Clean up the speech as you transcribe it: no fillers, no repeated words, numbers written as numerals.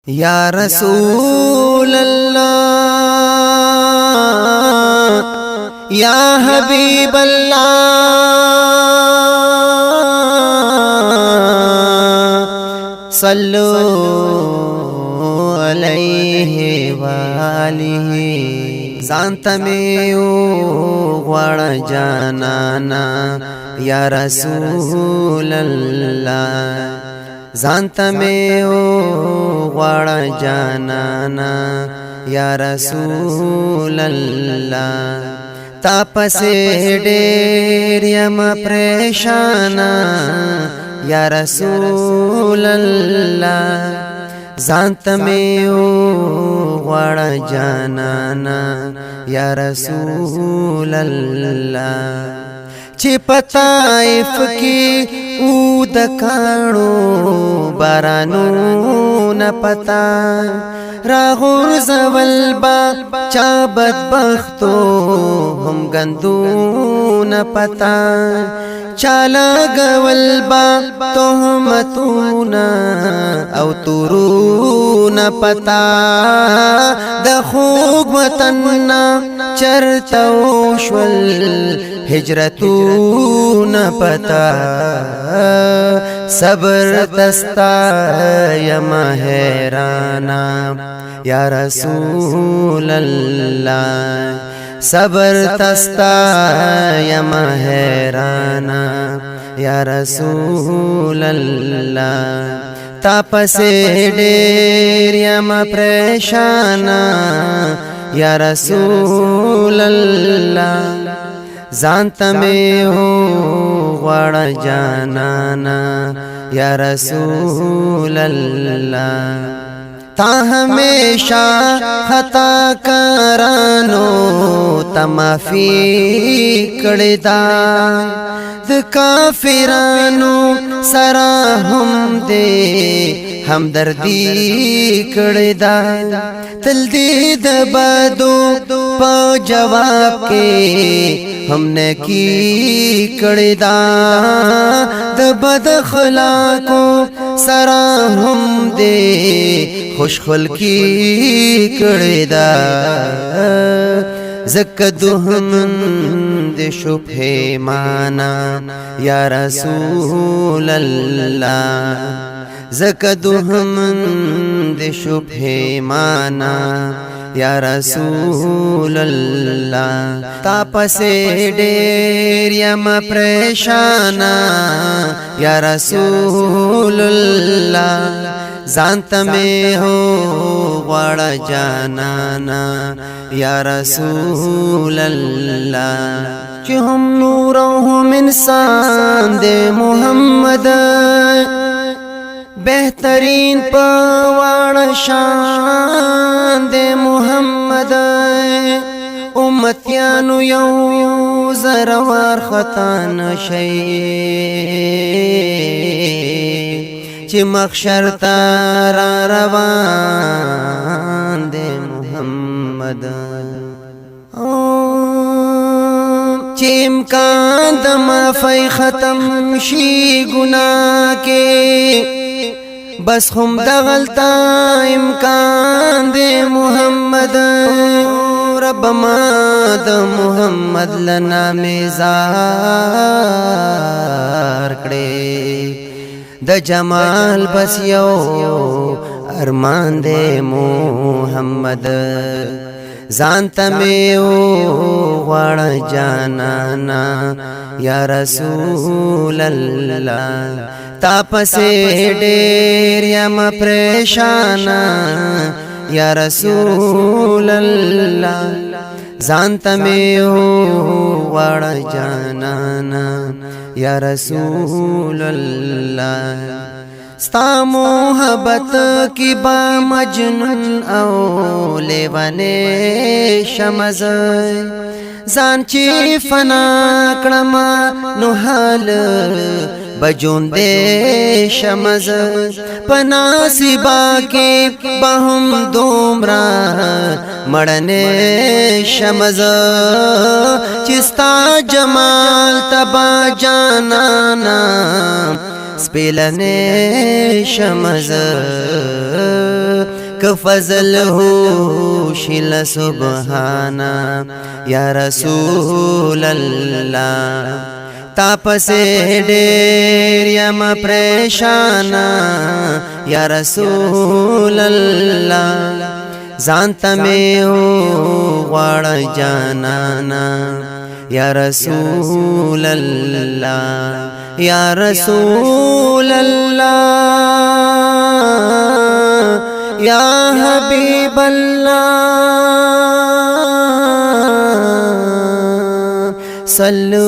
یا رسول اللہ یا حبیب اللہ صلو علیہ وآلہ زانتا میو غوڑ جانانا یا رسول اللہ زانتا میو غوڑ جانانا یا رسول اللہ تا پسے ڈیر یم پریشانا یا رسول اللہ زانتا میو غوڑ جانانا یا رسول اللہ چی پتائف کی او دکانو بارانو نپتا راغور زولبا چا بدبختو هم گندو نپتا چالا گولبا تهمتونا او تورو نپتا دخوگ وطننا چرتو شول ہجرتو نپتا صبر دستا یم حیرانا یا رسول اللہ صبر دستا یم حیرانا یا رسول اللہ تا پسے ڈیر یم پریشانا یا رسول اللہ زانتا میں ہو غوڑ جانانا یا رسول اللہ تا ہمیشہ خطا کرانو تمافی کڑدا د کافرانو سرا ہم دے ہمدردی کڑدا تل دی دبادو پا جواب کے ہم نے کی کڑدا دبد خلاقو سرا ہم دے خوش خلقی کڑدا زکدو ہم دے شبہ مانا یا رسول اللہ زکدو ہم دے شبہ مانا یا رسول اللہ تا پسے ڈیر یم پریشانا یا رسول اللہ زانتا میں ہو غوڑ جانانا یا رسول اللہ کہ ہم نور ہم انسان دے محمد بہترین پواڑ شان دے محمد امتیانو یو زروار خطان شئی چی مخشر تارا روان دے محمد چی امکان دمافی ختم شی گناہ کے بس خم دغلتا امکان دے محمد رب ما د محمد لنا میزار کڑے د جمال بس یو ارمان دے محمد زانتا میو غوڑ جانانا یا رسول اللہ تا پسے ڈیر یم پریشانا یا رسول اللہ زانتا میو غوڑ جانانا یا رسول اللہ ستا محبت کی با مجنون او لیوانے شمز زان چی فنا کڑما نو حال بجون دے شمز پناسبا کے بہم دومرا مڑنے شمز چستا جمال تبا جانانا سپیلنے شمز फजल हो शिल सुबहाना या रसूल अल्लाह। तापसे डेर यम परेशाना या रसूल अल्लाह। जानत में हो वाड़ जानाना या रसूल अल्लाह या रसूल अल्लाह या हबीब अल्लाह। सल्लू